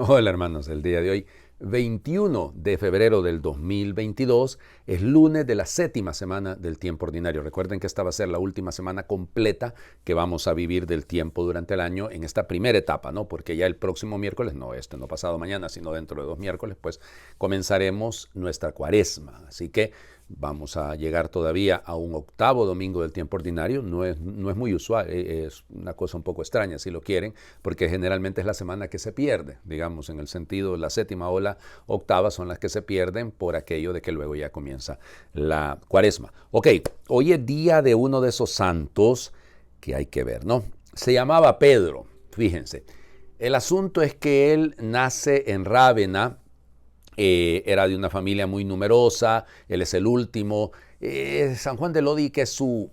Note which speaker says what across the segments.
Speaker 1: Hola hermanos, el día de hoy, 21 de febrero del 2022, es lunes de la séptima semana del tiempo ordinario. Recuerden que esta va a ser la última semana completa que vamos a vivir del tiempo durante el año en esta primera etapa, ¿no? Porque ya el próximo miércoles, no pasado mañana, sino dentro de 2 miércoles, pues comenzaremos nuestra cuaresma. Así que vamos a llegar todavía a un octavo domingo del tiempo ordinario. No es muy usual, es una cosa un poco extraña si lo quieren, porque generalmente es la semana que se pierde, digamos, en el sentido, la séptima o la octava son las que se pierden por aquello de que luego ya comienza la cuaresma. Ok, hoy es día de uno de esos santos que hay que ver, ¿no? Se llamaba Pedro, fíjense. El asunto es que él nace en Rávena. Era de una familia muy numerosa, él es el último. San Juan de Lodi, que es su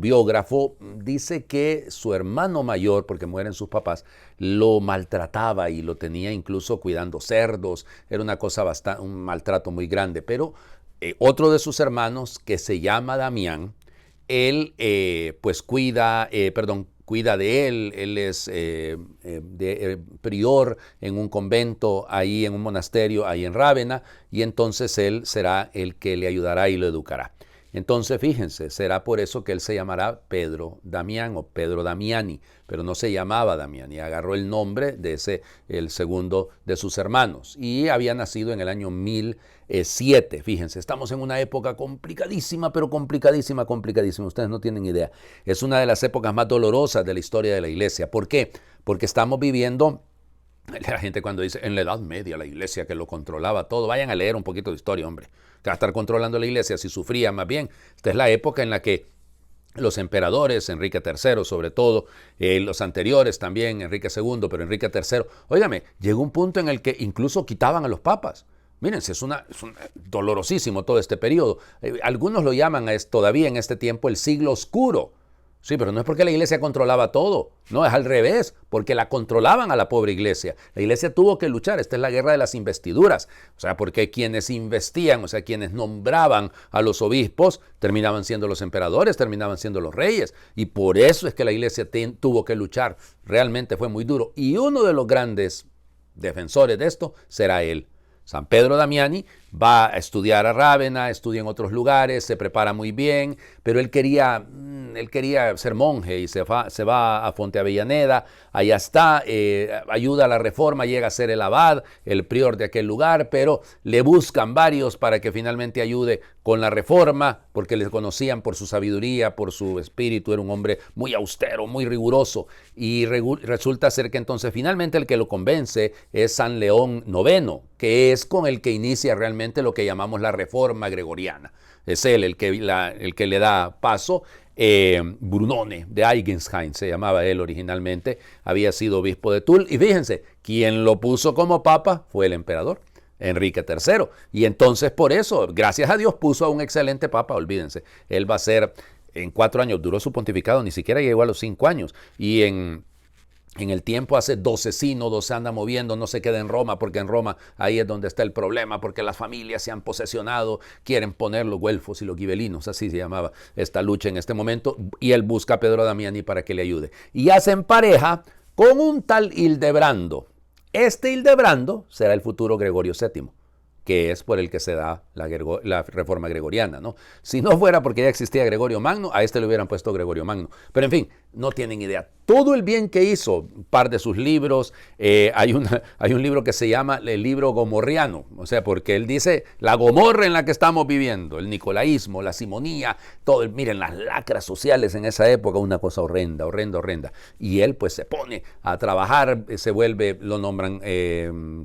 Speaker 1: biógrafo, dice que su hermano mayor, porque mueren sus papás, lo maltrataba y lo tenía incluso cuidando cerdos. Era una cosa bastante, un maltrato muy grande. Pero otro de sus hermanos, que se llama Damián, él pues cuida de él es prior en un convento, ahí en un monasterio, ahí en Rávena, y entonces él será el que le ayudará y lo educará. Entonces, fíjense, será por eso que él se llamará Pedro Damián o Pedro Damiani, pero no se llamaba Damiani, agarró el nombre de el segundo de sus hermanos, y había nacido en el año 1007. Fíjense, estamos en una época complicadísima, pero complicadísima, complicadísima, ustedes no tienen idea. Es una de las épocas más dolorosas de la historia de la iglesia. ¿Por qué? Porque estamos viviendo. La gente cuando dice en la Edad Media la iglesia que lo controlaba todo, vayan a leer un poquito de historia, hombre. Que va a estar controlando la iglesia si sufría más bien. Esta es la época en la que los emperadores, Enrique III sobre todo, los anteriores también, Enrique II, pero Enrique III, óigame, llegó un punto en el que incluso quitaban a los papas. Mírense, es dolorosísimo todo este periodo. Algunos lo llaman todavía en este tiempo el siglo oscuro. Sí, pero no es porque la iglesia controlaba todo, no, es al revés, porque la controlaban a la pobre iglesia. La iglesia tuvo que luchar, esta es la guerra de las investiduras, o sea, porque quienes investían, o sea, quienes nombraban a los obispos, terminaban siendo los emperadores, terminaban siendo los reyes, y por eso es que la iglesia tuvo que luchar, realmente fue muy duro, y uno de los grandes defensores de esto será él. San Pedro Damiani va a estudiar a Rávena, estudia en otros lugares, se prepara muy bien, pero él quería ser monje y se va a Fonte Avellaneda, allá está, ayuda a la reforma, llega a ser el abad, el prior de aquel lugar, pero le buscan varios para que finalmente ayude con la reforma, porque le conocían por su sabiduría, por su espíritu, era un hombre muy austero, muy riguroso, y resulta ser que entonces finalmente el que lo convence es San León IX, que es con el que inicia realmente lo que llamamos la reforma gregoriana. Es él el que le da paso. Brunone de Eigensheim se llamaba él originalmente, había sido obispo de Toul, y fíjense, quien lo puso como papa fue el emperador Enrique III, y entonces por eso, gracias a Dios, puso a un excelente papa. Olvídense, él va a ser, en 4 años duró su pontificado, ni siquiera llegó a los 5 años, y en el tiempo hace 12 sínodos, se anda moviendo, no se queda en Roma, porque en Roma ahí es donde está el problema, porque las familias se han posesionado, quieren poner los güelfos y los gibelinos, así se llamaba esta lucha en este momento, y él busca a Pedro Damiani para que le ayude. Y hacen pareja con un tal Hildebrando. Este Hildebrando será el futuro Gregorio VII, que es por el que se da la reforma gregoriana, ¿no? Si no fuera porque ya existía Gregorio Magno, a este le hubieran puesto Gregorio Magno. Pero en fin, no tienen idea. Todo el bien que hizo, un par de sus libros, hay un libro que se llama el libro gomorriano, o sea, porque él dice la Gomorra en la que estamos viviendo, el nicolaísmo, la simonía, todo, miren las lacras sociales en esa época, una cosa horrenda, horrenda, horrenda. Y él pues se pone a trabajar, se vuelve, lo nombran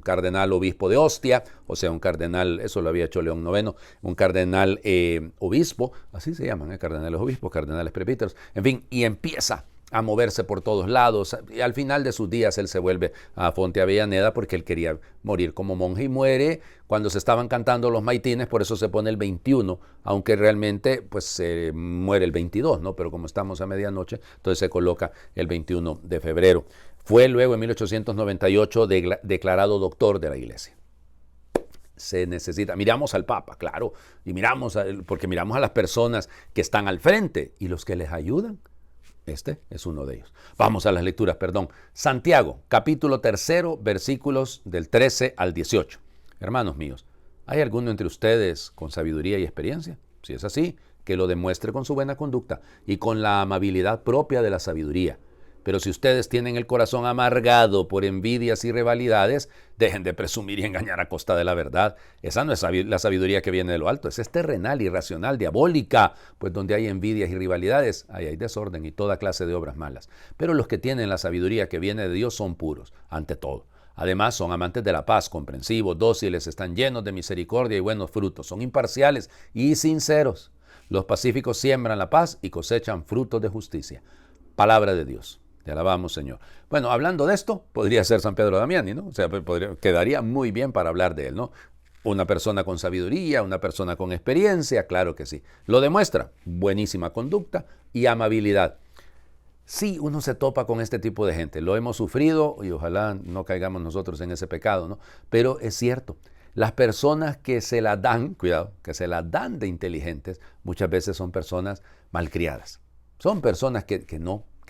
Speaker 1: cardenal obispo de Ostia, o sea, un cardenal, eso lo había hecho León IX, un cardenal obispo, así se llaman, cardenales obispos, cardenales presbíteros, en fin, y empieza a moverse por todos lados, y al final de sus días él se vuelve a Fonte Avellaneda porque él quería morir como monje, y muere cuando se estaban cantando los maitines, por eso se pone el 21, aunque realmente pues muere el 22, ¿no? Pero como estamos a medianoche, entonces se coloca el 21 de febrero. Fue luego en 1898 declarado doctor de la iglesia. Se necesita, miramos al Papa, claro, y porque miramos a las personas que están al frente y los que les ayudan. Este es uno de ellos. Vamos a las lecturas, perdón. Santiago, capítulo 3, versículos del 13 al 18. Hermanos míos, ¿hay alguno entre ustedes con sabiduría y experiencia? Si es así, que lo demuestre con su buena conducta y con la amabilidad propia de la sabiduría. Pero si ustedes tienen el corazón amargado por envidias y rivalidades, dejen de presumir y engañar a costa de la verdad. Esa no es la sabiduría que viene de lo alto, esa es terrenal, irracional, diabólica, pues donde hay envidias y rivalidades, ahí hay desorden y toda clase de obras malas. Pero los que tienen la sabiduría que viene de Dios son puros, ante todo. Además, son amantes de la paz, comprensivos, dóciles, están llenos de misericordia y buenos frutos, son imparciales y sinceros. Los pacíficos siembran la paz y cosechan frutos de justicia. Palabra de Dios. Te alabamos, Señor. Bueno, hablando de esto, podría ser San Pedro Damiani, ¿no? O sea, quedaría muy bien para hablar de él, ¿no? Una persona con sabiduría, una persona con experiencia, claro que sí. Lo demuestra, buenísima conducta y amabilidad. Sí, uno se topa con este tipo de gente, lo hemos sufrido y ojalá no caigamos nosotros en ese pecado, ¿no? Pero es cierto, las personas que se la dan, cuidado, que se la dan de inteligentes, muchas veces son personas malcriadas. Son personas que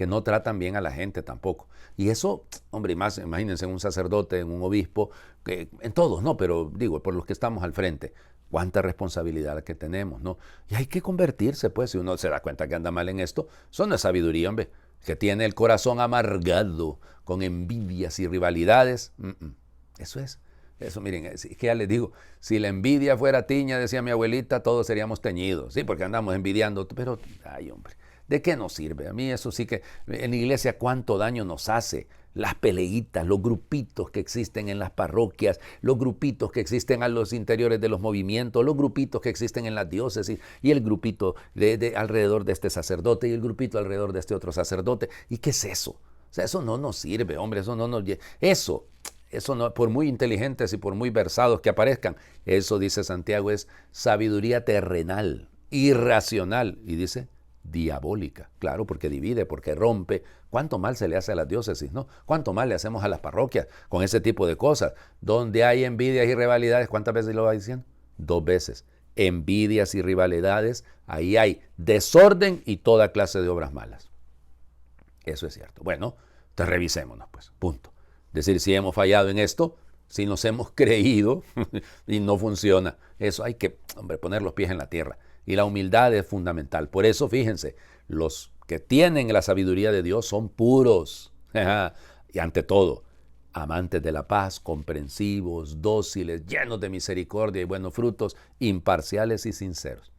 Speaker 1: no tratan bien a la gente tampoco. Y eso, hombre, y más, imagínense en un sacerdote, en un obispo, en todos, ¿no? Pero digo, por los que estamos al frente, cuánta responsabilidad que tenemos, ¿no? Y hay que convertirse, pues, si uno se da cuenta que anda mal en esto, eso no es sabiduría, hombre, que tiene el corazón amargado con envidias y rivalidades. Eso es. Eso, miren, es que ya les digo, si la envidia fuera tiña, decía mi abuelita, todos seríamos teñidos, sí, porque andamos envidiando, pero, ay, hombre, ¿de qué nos sirve? A mí eso sí que, en la iglesia, cuánto daño nos hace las peleitas, los grupitos que existen en las parroquias, los grupitos que existen a los interiores de los movimientos, los grupitos que existen en las diócesis, y el grupito alrededor de este sacerdote, y el grupito alrededor de este otro sacerdote. ¿Y qué es eso? O sea, eso no nos sirve, hombre, eso no nos... Eso no, por muy inteligentes y por muy versados que aparezcan, eso, dice Santiago, es sabiduría terrenal, irracional, y dice diabólica, claro, porque divide, porque rompe. ¿Cuánto mal se le hace a las diócesis, no? ¿Cuánto mal le hacemos a las parroquias con ese tipo de cosas? Donde hay envidias y rivalidades, ¿cuántas veces lo va diciendo? 2 veces. Envidias y rivalidades, ahí hay desorden y toda clase de obras malas. Eso es cierto. Bueno, entonces revisémonos, pues, punto. Decir, si hemos fallado en esto, si nos hemos creído y no funciona, eso hay que, hombre, poner los pies en la tierra. Y la humildad es fundamental. Por eso, fíjense, los que tienen la sabiduría de Dios son puros. Y ante todo, amantes de la paz, comprensivos, dóciles, llenos de misericordia y buenos frutos, imparciales y sinceros.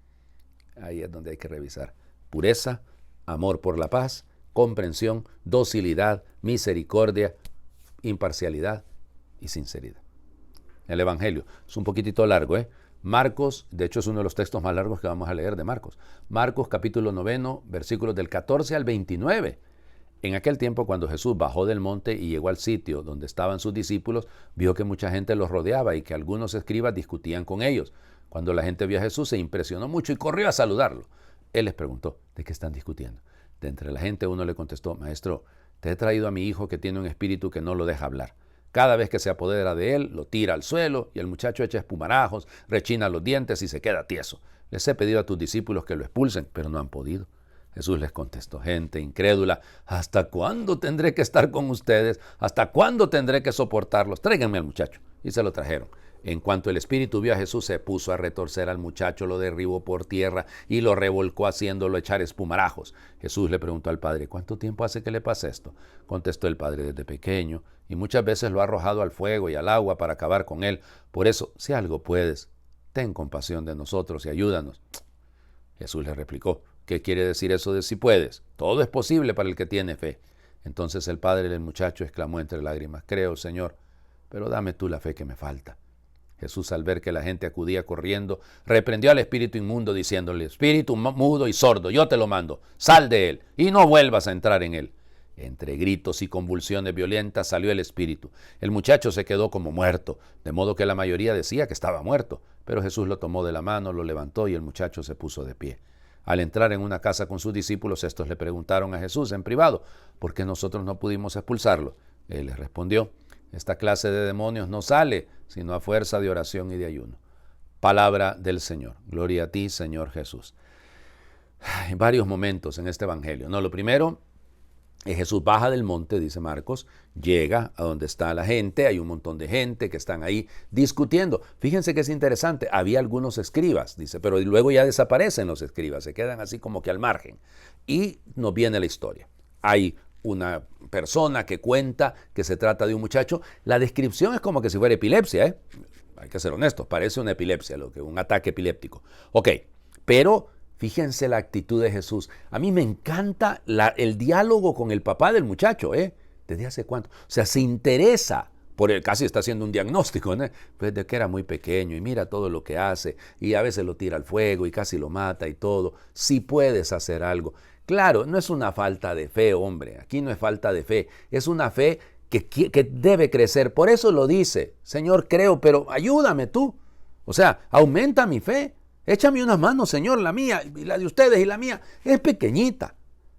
Speaker 1: Ahí es donde hay que revisar. Pureza, amor por la paz, comprensión, docilidad, misericordia, imparcialidad y sinceridad. El Evangelio es un poquitito largo, Marcos, de hecho es uno de los textos más largos que vamos a leer de Marcos. Marcos capítulo 9, versículos del 14 al 29. En aquel tiempo, cuando Jesús bajó del monte y llegó al sitio donde estaban sus discípulos, vio que mucha gente los rodeaba y que algunos escribas discutían con ellos. Cuando la gente vio a Jesús, se impresionó mucho y corrió a saludarlo. Él les preguntó, ¿de qué están discutiendo? De entre la gente uno le contestó, Maestro, te he traído a mi hijo que tiene un espíritu que no lo deja hablar. Cada vez que se apodera de él, lo tira al suelo y el muchacho echa espumarajos, rechina los dientes y se queda tieso. Les he pedido a tus discípulos que lo expulsen, pero no han podido. Jesús les contestó, gente incrédula, ¿hasta cuándo tendré que estar con ustedes? ¿Hasta cuándo tendré que soportarlos? Tráiganme al muchacho. Y se lo trajeron. En cuanto el espíritu vio a Jesús, se puso a retorcer al muchacho, lo derribó por tierra y lo revolcó haciéndolo echar espumarajos. Jesús le preguntó al padre, ¿cuánto tiempo hace que le pasa esto? Contestó el padre, desde pequeño, y muchas veces lo ha arrojado al fuego y al agua para acabar con él. Por eso, si algo puedes, ten compasión de nosotros y ayúdanos. Jesús le replicó, ¿qué quiere decir eso de si puedes? Todo es posible para el que tiene fe. Entonces el padre del muchacho exclamó entre lágrimas, creo, Señor, pero dame tú la fe que me falta. Jesús, al ver que la gente acudía corriendo, reprendió al espíritu inmundo diciéndole, espíritu mudo y sordo, yo te lo mando, sal de él y no vuelvas a entrar en él. Entre gritos y convulsiones violentas salió el espíritu. El muchacho se quedó como muerto, de modo que la mayoría decía que estaba muerto, pero Jesús lo tomó de la mano, lo levantó y el muchacho se puso de pie. Al entrar en una casa con sus discípulos, estos le preguntaron a Jesús en privado, ¿por qué nosotros no pudimos expulsarlo? Él les respondió, esta clase de demonios no sale, sino a fuerza de oración y de ayuno. Palabra del Señor. Gloria a ti, Señor Jesús. Hay varios momentos en este evangelio, ¿no? Lo primero, Jesús baja del monte, dice Marcos, llega a donde está la gente, hay un montón de gente que están ahí discutiendo. Fíjense que es interesante, había algunos escribas, dice, pero luego ya desaparecen los escribas, se quedan así como que al margen. Y nos viene la historia. Hay una persona que cuenta que se trata de un muchacho. La descripción es como que si fuera epilepsia, ¿eh? Hay que ser honestos, parece una epilepsia, un ataque epiléptico. Ok, pero fíjense la actitud de Jesús. A mí me encanta el diálogo con el papá del muchacho, ¿eh? ¿Desde hace cuánto? O sea, se interesa por él, casi está haciendo un diagnóstico, ¿no? Pues de que era muy pequeño y mira todo lo que hace y a veces lo tira al fuego y casi lo mata y todo. Si puedes hacer algo. Claro, no es una falta de fe, hombre. Aquí no es falta de fe. Es una fe que debe crecer. Por eso lo dice, Señor, creo, pero ayúdame tú. O sea, aumenta mi fe. Échame unas manos, Señor, la mía, y la de ustedes y la mía es pequeñita.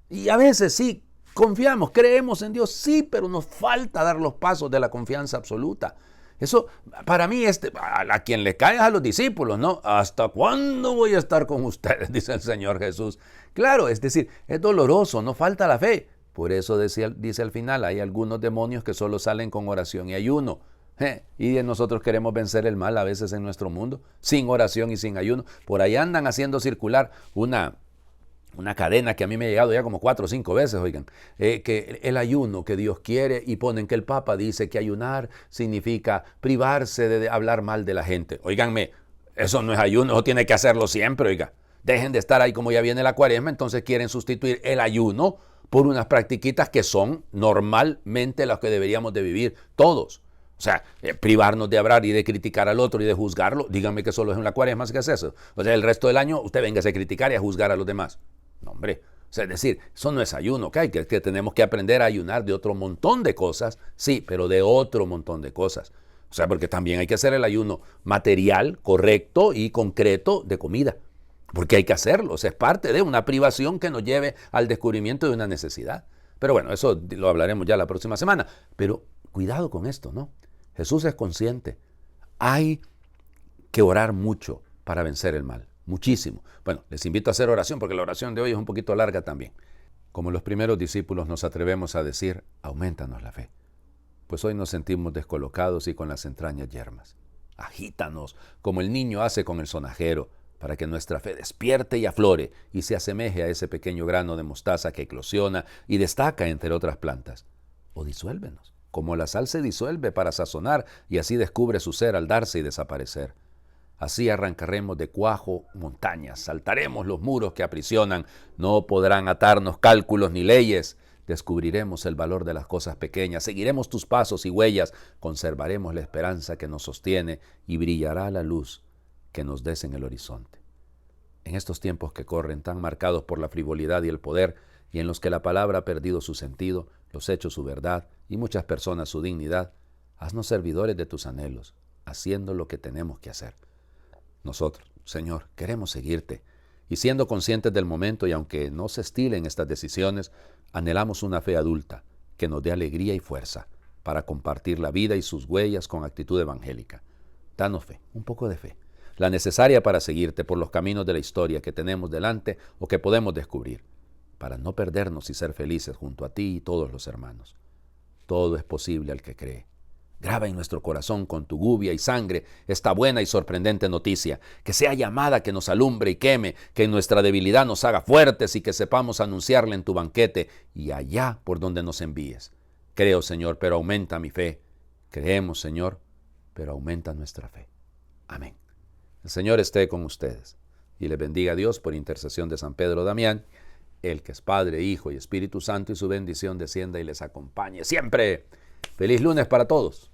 Speaker 1: Y a veces sí, confiamos, creemos en Dios, sí, pero nos falta dar los pasos de la confianza absoluta. Eso, para mí, a quien le cae es a los discípulos, ¿no? ¿Hasta cuándo voy a estar con ustedes? Dice el Señor Jesús. Claro, es decir, es doloroso, no falta la fe. Por eso dice al final, hay algunos demonios que solo salen con oración y ayuno. Y nosotros queremos vencer el mal a veces en nuestro mundo, sin oración y sin ayuno. Por ahí andan haciendo circular una cadena que a mí me ha llegado ya como 4 o 5 veces, oigan, que el ayuno que Dios quiere, y ponen que el Papa dice que ayunar significa privarse de hablar mal de la gente. Óiganme, eso no es ayuno, eso tiene que hacerlo siempre, oiga. Dejen de estar ahí como ya viene la cuaresma, entonces quieren sustituir el ayuno por unas practiquitas que son normalmente las que deberíamos de vivir todos. O sea, privarnos de hablar y de criticar al otro y de juzgarlo, díganme que solo es en la cuaresma que es eso. O sea, el resto del año usted véngase a criticar y a juzgar a los demás. No, hombre. O sea, es decir, eso no es ayuno, ¿okay? que tenemos que aprender a ayunar de otro montón de cosas, sí, pero de otro montón de cosas. O sea, porque también hay que hacer el ayuno material, correcto y concreto de comida. Porque hay que hacerlo, o sea, es parte de una privación que nos lleve al descubrimiento de una necesidad. Pero bueno, eso lo hablaremos ya la próxima semana. Pero cuidado con esto, ¿no? Jesús es consciente. Hay que orar mucho para vencer el mal. Muchísimo. Bueno, les invito a hacer oración porque la oración de hoy es un poquito larga también. Como los primeros discípulos nos atrevemos a decir, aumentanos la fe. Pues hoy nos sentimos descolocados y con las entrañas yermas. Agítanos como el niño hace con el sonajero para que nuestra fe despierte y aflore y se asemeje a ese pequeño grano de mostaza que eclosiona y destaca entre otras plantas. O disuélvenos, como la sal se disuelve para sazonar y así descubre su ser al darse y desaparecer. Así arrancaremos de cuajo montañas, saltaremos los muros que aprisionan, no podrán atarnos cálculos ni leyes. Descubriremos el valor de las cosas pequeñas, seguiremos tus pasos y huellas, conservaremos la esperanza que nos sostiene y brillará la luz que nos des en el horizonte. En estos tiempos que corren tan marcados por la frivolidad y el poder, y en los que la palabra ha perdido su sentido, los hechos su verdad y muchas personas su dignidad, haznos servidores de tus anhelos, haciendo lo que tenemos que hacer. Nosotros, Señor, queremos seguirte, y siendo conscientes del momento y aunque no se estilen estas decisiones, anhelamos una fe adulta que nos dé alegría y fuerza para compartir la vida y sus huellas con actitud evangélica. Danos fe, un poco de fe, la necesaria para seguirte por los caminos de la historia que tenemos delante o que podemos descubrir, para no perdernos y ser felices junto a ti y todos los hermanos. Todo es posible al que cree. Graba en nuestro corazón con tu gubia y sangre esta buena y sorprendente noticia, que sea llamada que nos alumbre y queme, que en nuestra debilidad nos haga fuertes y que sepamos anunciarla en tu banquete y allá por donde nos envíes. Creo, Señor, pero aumenta mi fe. Creemos, Señor, pero aumenta nuestra fe. Amén. El Señor esté con ustedes y les bendiga a Dios por intercesión de San Pedro Damián, el que es Padre, Hijo y Espíritu Santo, y su bendición descienda y les acompañe siempre. ¡Feliz lunes para todos!